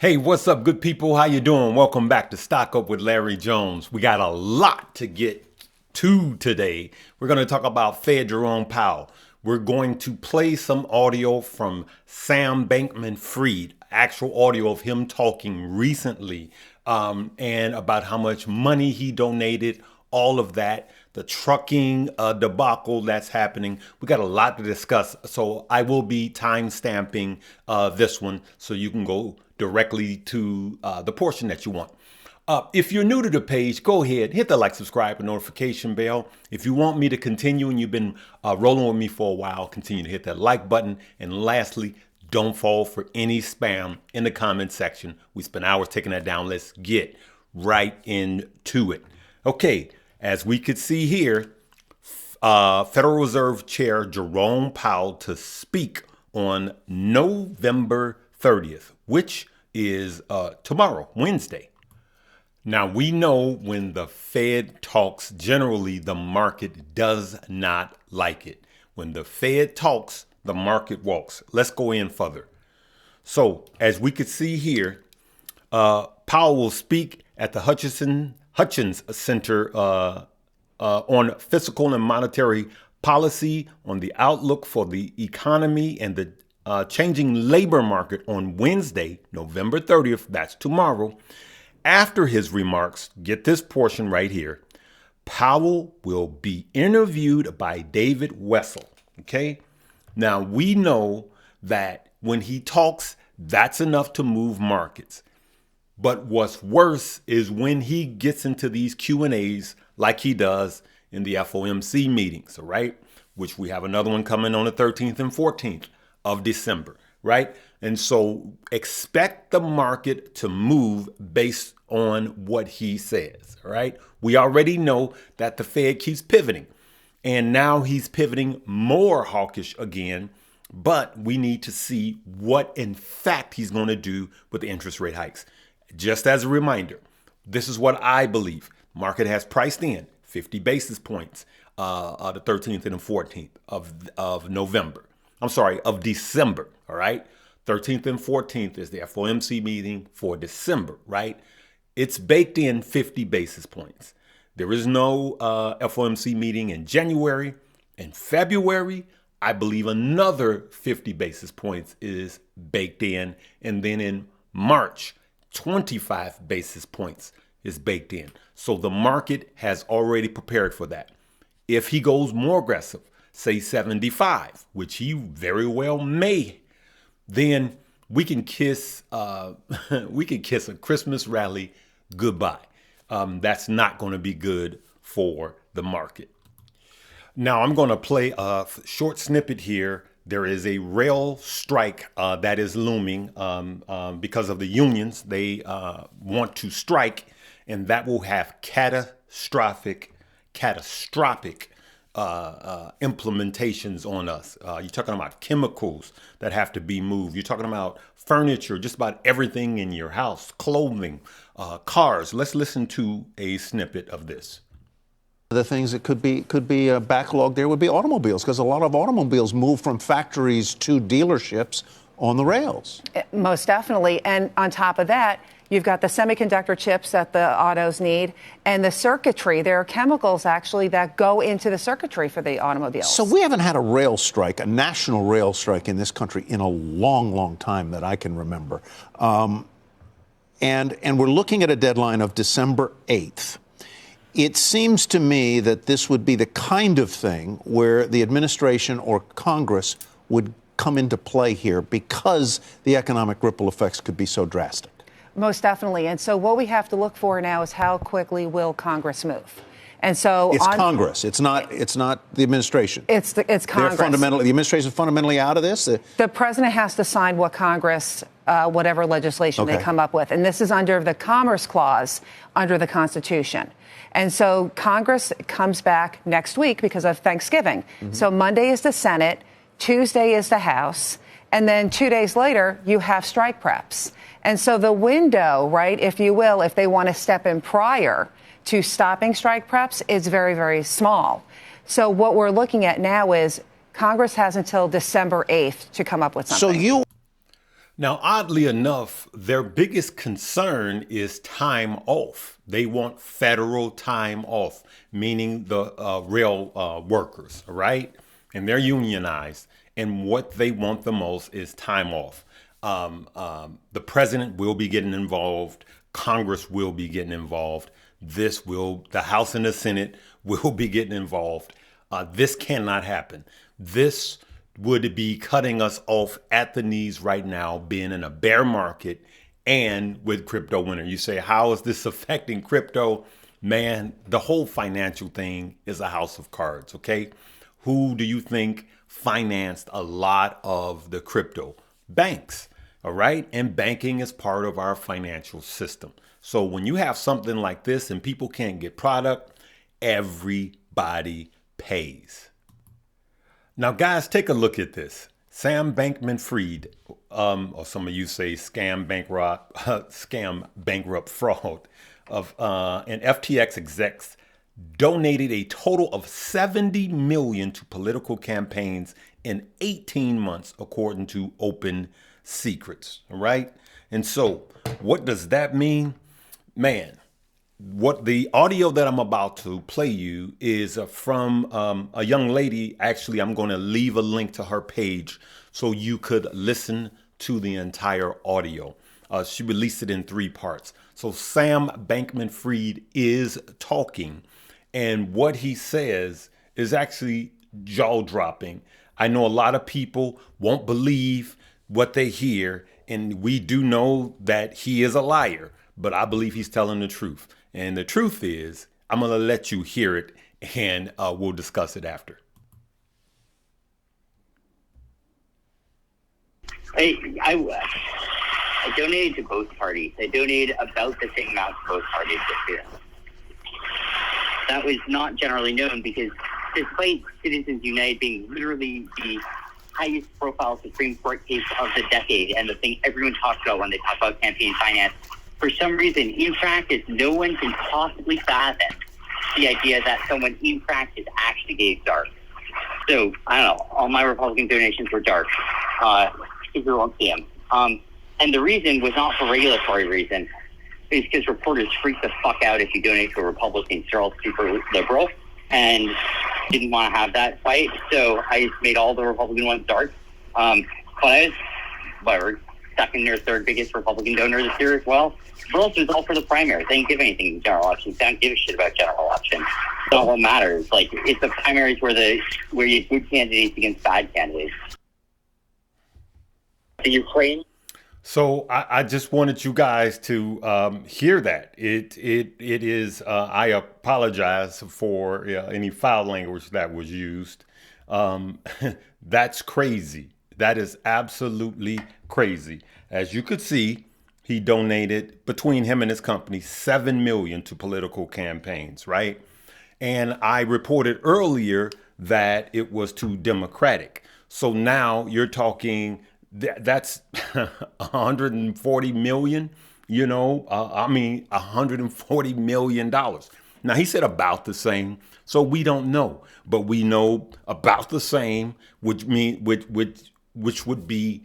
Hey, what's up, good people? How you doing? Welcome back to Stock Up with Larry Jones. We got a lot to get to today. We're going to talk about Fed Jerome Powell. We're going to play some audio from Sam Bankman-Fried, actual audio of him talking recently, and about how much money he donated, all of that, the trucking debacle that's happening. We got a lot to discuss, so I will be time stamping this one so you can go directly to the portion that you want. If you're new to the page, go ahead, hit the like, subscribe, and notification bell. If you want me to continue and you've been rolling with me for a while, continue to hit that like button. And lastly, don't fall for any spam in the comment section. We spent hours taking that down. Let's get right into it. Okay, as we could see here, Federal Reserve Chair Jerome Powell to speak on November 30th, which is tomorrow, Wednesday. Now, we know when the Fed talks, generally the market does not like it. When the Fed talks, the market walks. Let's go in further. So, as we could see here, Powell will speak at the Hutchins Center on fiscal and monetary policy, on the outlook for the economy and the changing labor market on Wednesday, November 30th. That's tomorrow. After his remarks, get this portion right here, Powell will be interviewed by David Wessel. Okay. Now, we know that when he talks, that's enough to move markets. But what's worse is when he gets into these Q&As like he does in the FOMC meetings, all right? Which we have another one coming on the 13th and 14th of December, right? And so expect the market to move based on what he says, all right? We already know that the Fed keeps pivoting, and now he's pivoting more hawkish again, but we need to see what in fact he's going to do with the interest rate hikes. Just as a reminder, this is what I believe. Market has priced in 50 basis points the 13th and the 14th of November. I'm sorry, of December, all right? 13th and 14th is the FOMC meeting for December, right? It's baked in 50 basis points. There is no FOMC meeting in January. In February, I believe another 50 basis points is baked in. And then in March, 25 basis points is baked in. So the market has already prepared for that. If he goes more aggressive, say 75, which he very well may, then we can kiss a Christmas rally goodbye. That's not going to be good for the market. Now I'm going to play a short snippet here. There is a rail strike that is looming because of the unions. They want to strike, and that will have catastrophic implementations on us. You're talking about chemicals that have to be moved. You're talking about furniture, just about everything in your house, clothing, cars. Let's listen to a snippet of this. The things that could be a backlog there would be automobiles, because a lot of automobiles move from factories to dealerships on the rails. Most definitely. And on top of that, you've got the semiconductor chips that the autos need and the circuitry. There are chemicals actually that go into the circuitry for the automobiles. So we haven't had a rail strike, a national rail strike in this country in a long, long time that I can remember. And we're looking at a deadline of December 8th. It seems to me that this would be the kind of thing where the administration or Congress would come into play here because the economic ripple effects could be so drastic. Most definitely. And so what we have to look for now is how quickly will Congress move? And so it's Congress. It's not the administration. It's Congress. The administration is fundamentally out of this. The president has to sign what Congress, whatever legislation they come up with. And this is under the Commerce Clause under the Constitution. And so Congress comes back next week because of Thanksgiving. Mm-hmm. So Monday is the Senate, Tuesday is the House, and then 2 days later you have strike preps. And so the window, right, if you will, if they want to step in prior to stopping strike preps, is very, very small. So what we're looking at now is Congress has until December 8th to come up with something. Now, oddly enough, their biggest concern is time off. They want federal time off, meaning the rail workers, right? And they're unionized. And what they want the most is time off. The president will be getting involved. Congress will be getting involved. The House and the Senate will be getting involved. This cannot happen. This would be cutting us off at the knees right now, being in a bear market and with crypto winter. You say, how is this affecting crypto? Man, the whole financial thing is a house of cards, okay? Who do you think financed a lot of the crypto? Banks, all right? And banking is part of our financial system. So when you have something like this and people can't get product, everybody pays. Now, guys, take a look at this. Sam Bankman-Fried, or some of you say scam bankrupt fraud, and FTX execs donated a total of $70 million to political campaigns in 18 months, according to Open Secrets. All right. And so what does that mean? Man, what the audio that I'm about to play you is from a young lady. Actually, I'm going to leave a link to her page so you could listen to the entire audio. She released it in 3 parts. So Sam Bankman-Fried is talking, and what he says is actually jaw-dropping. I know a lot of people won't believe what they hear, and we do know that he is a liar, but I believe he's telling the truth. And the truth is, I'm going to let you hear it, and we'll discuss it after. I donated to both parties. I donated about the same amount to both parties this year. That was not generally known because despite Citizens United being literally the highest profile Supreme Court case of the decade and the thing everyone talks about when they talk about campaign finance, for some reason, in practice, no one can possibly fathom the idea that someone in practice actually gave dark. So, I don't know, all my Republican donations were dark. People won't see them. And the reason was not for regulatory reasons. It's because reporters freak the fuck out if you donate to a Republican. They're all super liberal and didn't want to have that fight. So I just made all the Republican ones dark. But I was, whatever, second or third biggest Republican donor this year as well. But also it's all for the primaries. They didn't give anything in general elections. They don't give a shit about general elections. It's not what matters. Like, it's the primaries where you have good candidates against bad candidates. The Ukraine. So I just wanted you guys to hear that. It is. I apologize for any foul language that was used. That's crazy. That is absolutely crazy. As you could see, he donated, between him and his company, $7 million to political campaigns, right? And I reported earlier that it was too Democratic. So now you're talking, that's 140 million, $140 million. Now he said about the same, so we don't know, but we know about the same, which would be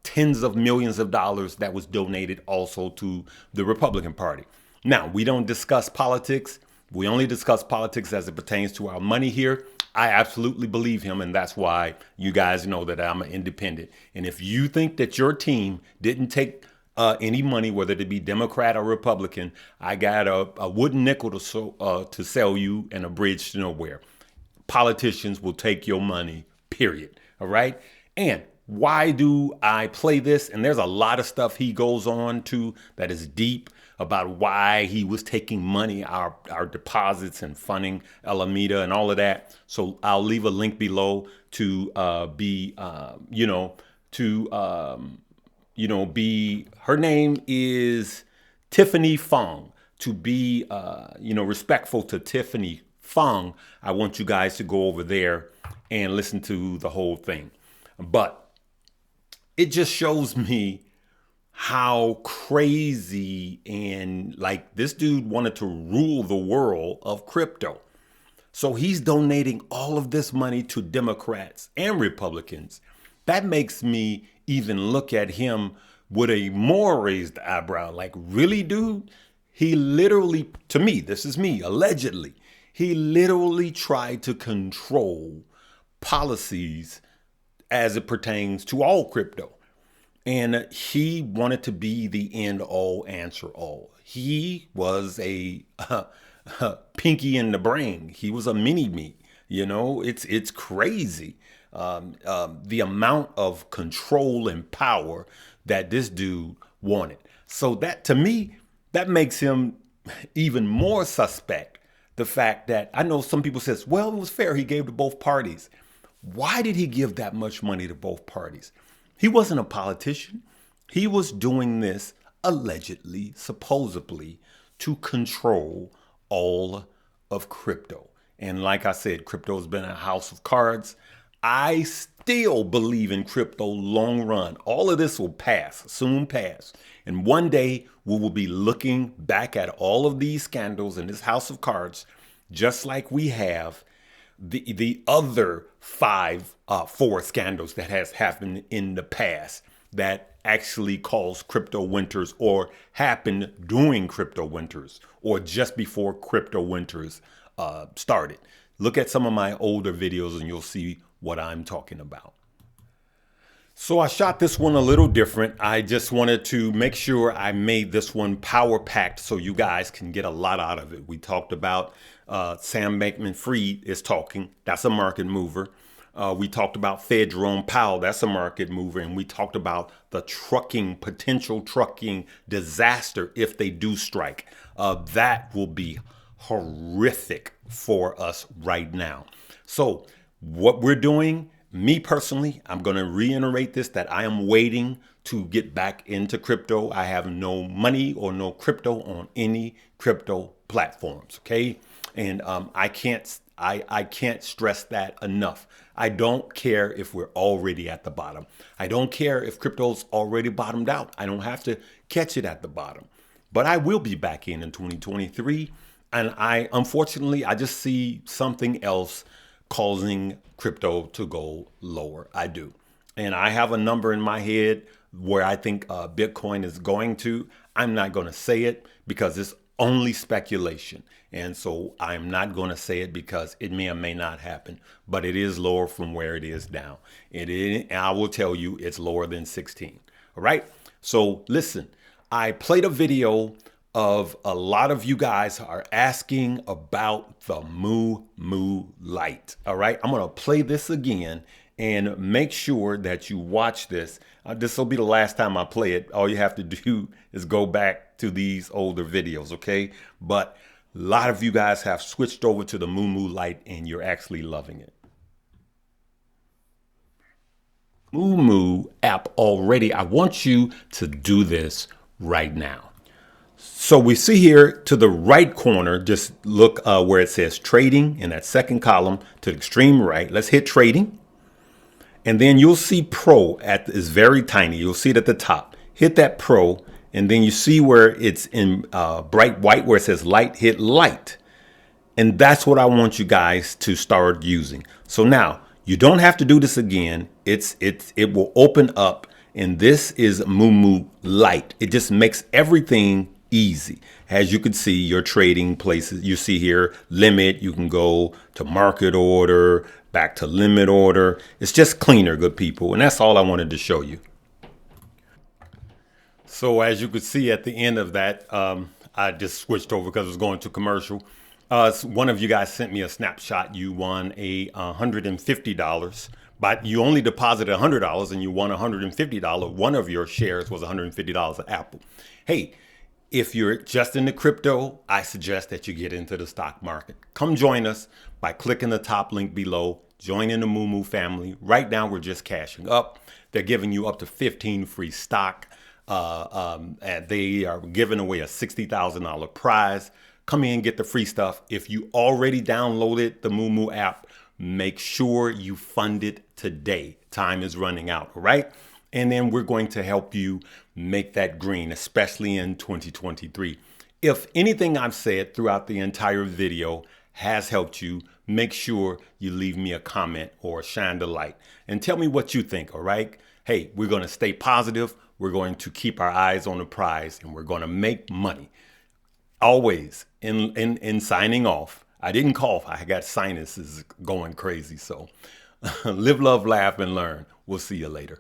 tens of millions of dollars that was donated also to the Republican Party. Now, we don't discuss politics. We only discuss politics as it pertains to our money here. I absolutely believe him, and that's why you guys know that I'm an independent. And if you think that your team didn't take any money, whether it be Democrat or Republican, I got a wooden nickel to sell you and a bridge to nowhere. Politicians will take your money, period. All right? And why do I play this? And there's a lot of stuff he goes on to that is deep about why he was taking money, our deposits and funding Alameda and all of that. So I'll leave a link below to be her name is Tiffany Fong. To be, respectful to Tiffany Fong, I want you guys to go over there and listen to the whole thing. But it just shows me how crazy and like this dude wanted to rule the world of crypto. So he's donating all of this money to Democrats and Republicans. That makes me even look at him with a more raised eyebrow. Like, really, dude? He literally, to me, this is me, allegedly, he literally tried to control policies as it pertains to all crypto. And he wanted to be the end all, answer all. He was a pinky in the brain. He was a mini me. You know, it's crazy. The amount of control and power that this dude wanted. So that, to me, that makes him even more suspect. The fact that I know some people says, well, it was fair. He gave to both parties. Why did he give that much money to both parties? He wasn't a politician. He was doing this allegedly, supposedly, to control all of crypto. And like I said, crypto has been a house of cards. I still believe in crypto long run. All of this will pass, soon pass. And one day we will be looking back at all of these scandals in this house of cards, just like we have the other four scandals that has happened in the past that actually caused crypto winters or happened during crypto winters or just before crypto winters started. Look at some of my older videos and you'll see what I'm talking about. So I shot this one a little different. I just wanted to make sure I made this one power packed so you guys can get a lot out of it. We talked about Sam Bankman-Fried is talking. That's a market mover. We talked about Fed Jerome Powell. That's a market mover. And we talked about the potential trucking disaster if they do strike. That will be horrific for us right now. So what we're doing, me personally, I'm going to reiterate this, that I am waiting to get back into crypto. I have no money or no crypto on any crypto platforms. Okay. And I can't stress that enough. I don't care if we're already at the bottom. I don't care if crypto's already bottomed out. I don't have to catch it at the bottom. But I will be back in 2023. And unfortunately, I just see something else causing crypto to go lower. I do. And I have a number in my head where I think Bitcoin is going to. I'm not going to say it because it's only speculation. And so I'm not going to say it because it may or may not happen, but it is lower from where it is now. I will tell you it's lower than 16. All right. So listen, I played a video of a lot of you guys are asking about the Moo Light. All right. I'm going to play this again and make sure that you watch this. This will be the last time I play it. All you have to do is go back to these older videos. OK, but a lot of you guys have switched over to the Moo Light and you're actually loving it. Moo app already. I want you to do this right now. So we see here to the right corner, just look where it says trading in that second column to the extreme right. Let's hit trading. And then you'll see pro is very tiny. You'll see it at the top. Hit that pro. And then you see where it's in bright white where it says light, hit light. And that's what I want you guys to start using. So now you don't have to do this again. It will open up. And this is Moo Light. It just makes everything easy. As you can see, your trading places, you see here, limit, you can go to market order, back to limit order. It's just cleaner, good people. And that's all I wanted to show you. So as you could see at the end of that, I just switched over because it was going to commercial. One of you guys sent me a snapshot. You won $150, but you only deposited $100 and you won $150. One of your shares was $150 at Apple. Hey, if you're just into crypto, I suggest that you get into the stock market. Come join us by clicking the top link below. Join in the Moo family. Right now, we're just cashing up. They're giving you up to 15 free stock. And they are giving away a $60,000 prize. Come in, get the free stuff. If you already downloaded the Moo app, make sure you fund it today. Time is running out, all right? And then we're going to help you make that green, especially in 2023. If anything I've said throughout the entire video has helped you, make sure you leave me a comment or shine the light and tell me what you think, all right? hey, we're going to stay positive. We're going to keep our eyes on the prize, and we're going to make money. Always in signing off. I didn't cough. I got sinuses going crazy. So live, love, laugh, and learn. We'll see you later.